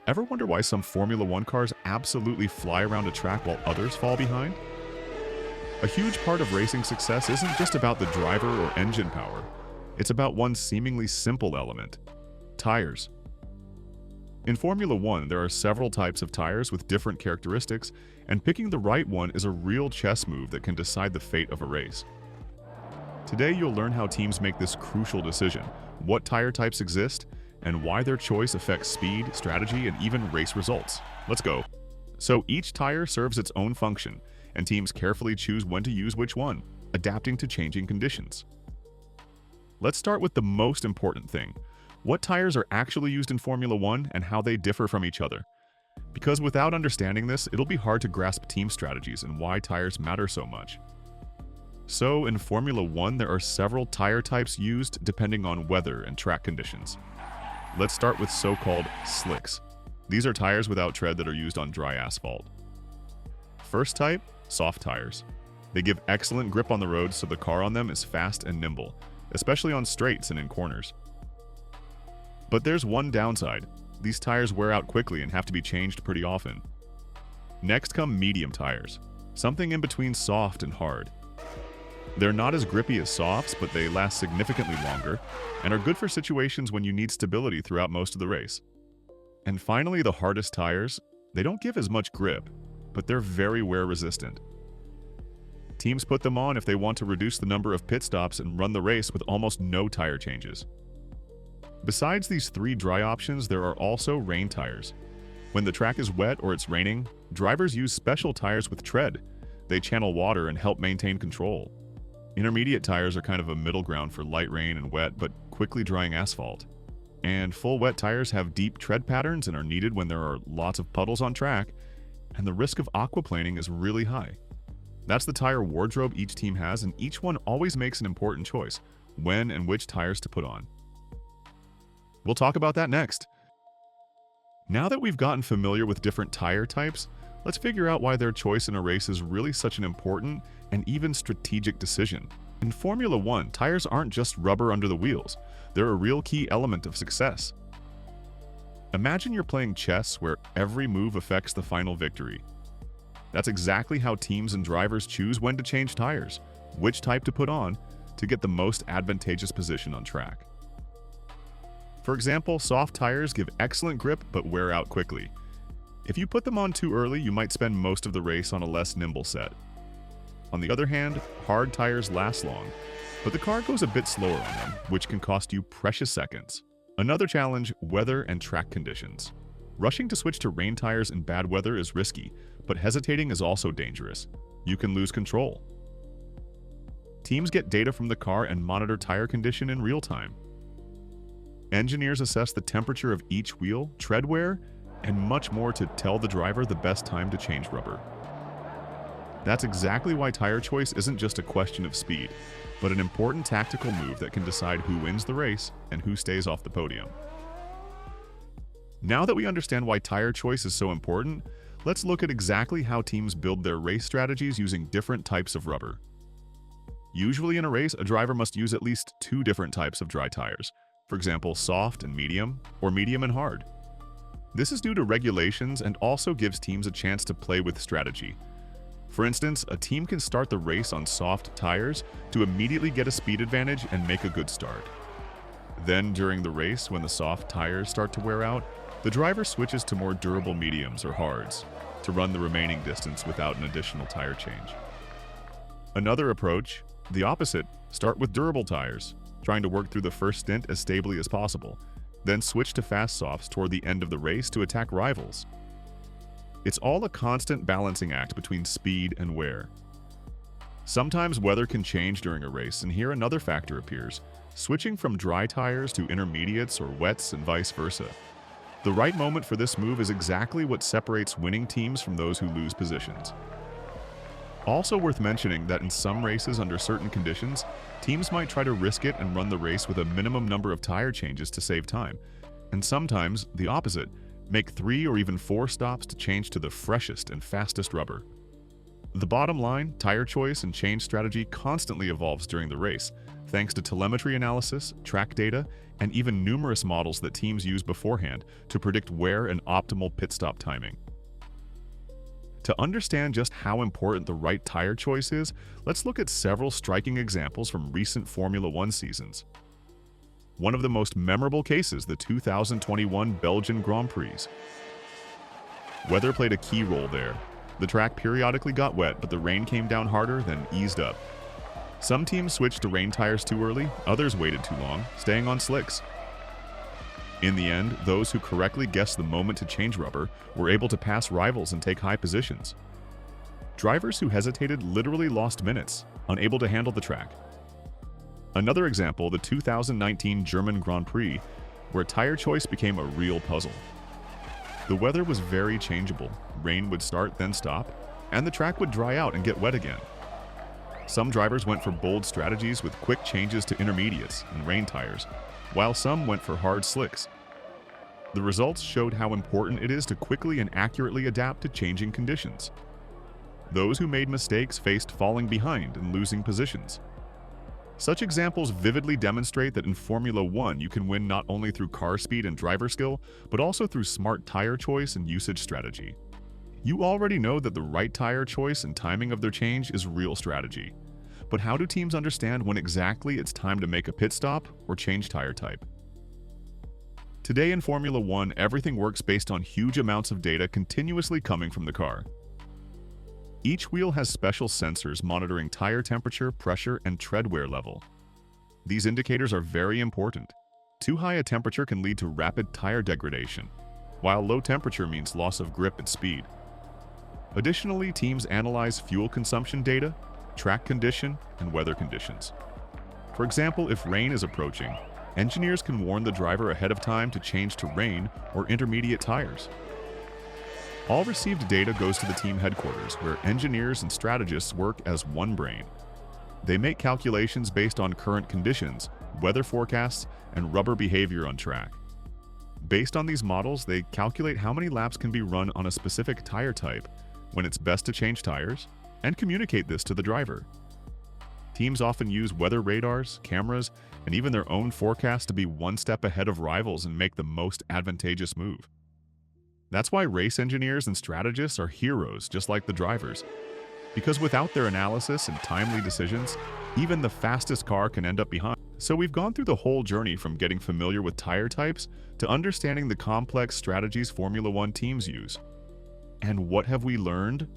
Ever wonder why some Formula One cars absolutely fly around a track while others fall behind? A huge part of racing success isn't just about the driver or engine power. It's about one seemingly simple element: tires. In Formula One, there are several types of tires with different characteristics, and picking the right one is a real chess move that can decide the fate of a race. Today, you'll learn how teams make this crucial decision, what tire types exist, and why their choice affects speed, strategy, and even race results. Let's go. So each tire serves its own function, and teams carefully choose when to use which one, adapting to changing conditions. Let's start with the most important thing: what tires are actually used in Formula One and how they differ from each other. Because without understanding this, it'll be hard to grasp team strategies and why tires matter so much. So in Formula One, there are several tire types used depending on weather and track conditions. Let's start with so-called slicks. These are tires without tread that are used on dry asphalt. First type, soft tires. They give excellent grip on the road, so the car on them is fast and nimble, especially on straights and in corners. But there's one downside: these tires wear out quickly and have to be changed pretty often. Next come medium tires, something in between soft and hard. They're not as grippy as softs, but they last significantly longer and are good for situations when you need stability throughout most of the race. And finally, the hardest tires. They don't give as much grip, but they're very wear resistant. Teams put them on if they want to reduce the number of pit stops and run the race with almost no tire changes. Besides these three dry options, there are also rain tires. When the track is wet or it's raining, drivers use special tires with tread. They channel water and help maintain control. Intermediate tires are kind of a middle ground for light rain and wet but quickly drying asphalt. And full wet tires have deep tread patterns and are needed when there are lots of puddles on track, and the risk of aquaplaning is really high. That's the tire wardrobe each team has, and each one always makes an important choice: when and which tires to put on. We'll talk about that next. Now that we've gotten familiar with different tire types, let's figure out why their choice in a race is really such an important and even strategic decision. In Formula One, tires aren't just rubber under the wheels. They're a real key element of success. Imagine you're playing chess where every move affects the final victory. That's exactly how teams and drivers choose when to change tires, which type to put on, to get the most advantageous position on track. For example, soft tires give excellent grip but wear out quickly. If you put them on too early, you might spend most of the race on a less nimble set. On the other hand, hard tires last long, but the car goes a bit slower on them, which can cost you precious seconds. Another challenge: weather and track conditions. Rushing to switch to rain tires in bad weather is risky, but hesitating is also dangerous. You can lose control. Teams get data from the car and monitor tire condition in real time. Engineers assess the temperature of each wheel, tread wear, and much more to tell the driver the best time to change rubber. That's exactly why tire choice isn't just a question of speed, but an important tactical move that can decide who wins the race and who stays off the podium. Now that we understand why tire choice is so important, let's look at exactly how teams build their race strategies using different types of rubber. Usually in a race, a driver must use at least two different types of dry tires. For example, soft and medium, or medium and hard. This is due to regulations and also gives teams a chance to play with strategy. For instance, a team can start the race on soft tires to immediately get a speed advantage and make a good start. Then, during the race, when the soft tires start to wear out, the driver switches to more durable mediums or hards to run the remaining distance without an additional tire change. Another approach, the opposite: start with durable tires, trying to work through the first stint as stably as possible, then switch to fast softs toward the end of the race to attack rivals. It's all a constant balancing act between speed and wear. Sometimes weather can change during a race, and here another factor appears: switching from dry tires to intermediates or wets and vice versa. The right moment for this move is exactly what separates winning teams from those who lose positions. Also worth mentioning that in some races under certain conditions, teams might try to risk it and run the race with a minimum number of tire changes to save time, and sometimes the opposite: make 3 or even 4 stops to change to the freshest and fastest rubber. The bottom line: tire choice and change strategy constantly evolves during the race, thanks to telemetry analysis, track data, and even numerous models that teams use beforehand to predict wear and optimal pit stop timing. To understand just how important the right tire choice is, let's look at several striking examples from recent Formula One seasons. One of the most memorable cases, the 2021 Belgian Grand Prix. Weather played a key role there. The track periodically got wet, but the rain came down harder, then eased up. Some teams switched to rain tires too early, others waited too long, staying on slicks. In the end, those who correctly guessed the moment to change rubber were able to pass rivals and take high positions. Drivers who hesitated literally lost minutes, unable to handle the track. Another example, the 2019 German Grand Prix, where tire choice became a real puzzle. The weather was very changeable. Rain would start, then stop, and the track would dry out and get wet again. Some drivers went for bold strategies with quick changes to intermediates and rain tires, while some went for hard slicks. The results showed how important it is to quickly and accurately adapt to changing conditions. Those who made mistakes faced falling behind and losing positions. Such examples vividly demonstrate that in Formula One you can win not only through car speed and driver skill, but also through smart tire choice and usage strategy. You already know that the right tire choice and timing of their change is real strategy. But how do teams understand when exactly it's time to make a pit stop or change tire type? Today in Formula One, everything works based on huge amounts of data continuously coming from the car. Each wheel has special sensors monitoring tire temperature, pressure, and tread wear level. These indicators are very important. Too high a temperature can lead to rapid tire degradation, while low temperature means loss of grip and speed. Additionally, teams analyze fuel consumption data, track condition, and weather conditions. For example, if rain is approaching, engineers can warn the driver ahead of time to change to rain or intermediate tires. All received data goes to the team headquarters, where engineers and strategists work as one brain. They make calculations based on current conditions, weather forecasts, and rubber behavior on track. Based on these models, they calculate how many laps can be run on a specific tire type, when it's best to change tires, and communicate this to the driver. Teams often use weather radars, cameras, and even their own forecasts to be one step ahead of rivals and make the most advantageous move. That's why race engineers and strategists are heroes just like the drivers. Because without their analysis and timely decisions, even the fastest car can end up behind. So we've gone through the whole journey from getting familiar with tire types to understanding the complex strategies Formula One teams use. And what have we learned?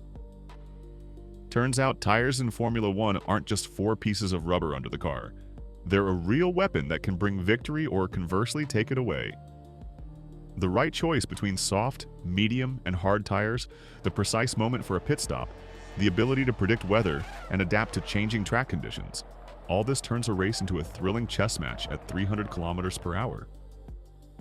Turns out tires in Formula One aren't just 4 pieces of rubber under the car. They're a real weapon that can bring victory or conversely take it away. The right choice between soft, medium, and hard tires, the precise moment for a pit stop, the ability to predict weather and adapt to changing track conditions. All this turns a race into a thrilling chess match at 300 kilometers per hour.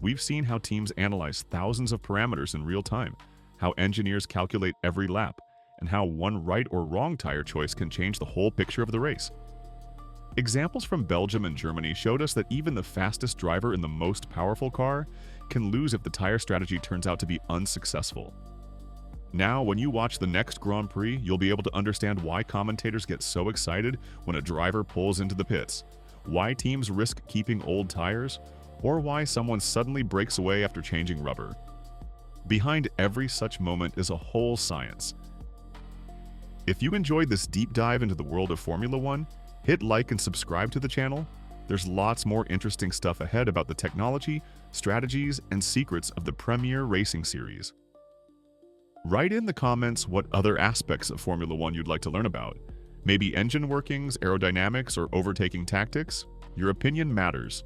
We've seen how teams analyze thousands of parameters in real time, how engineers calculate every lap, and how one right or wrong tire choice can change the whole picture of the race. Examples from Belgium and Germany showed us that even the fastest driver in the most powerful car can lose if the tire strategy turns out to be unsuccessful. Now, when you watch the next Grand Prix, you'll be able to understand why commentators get so excited when a driver pulls into the pits, why teams risk keeping old tires, or why someone suddenly breaks away after changing rubber. Behind every such moment is a whole science. If you enjoyed this deep dive into the world of Formula One, hit like and subscribe to the channel. There's lots more interesting stuff ahead about the technology, strategies, and secrets of the premier racing series. Write in the comments what other aspects of Formula One you'd like to learn about. Maybe engine workings, aerodynamics, or overtaking tactics? Your opinion matters.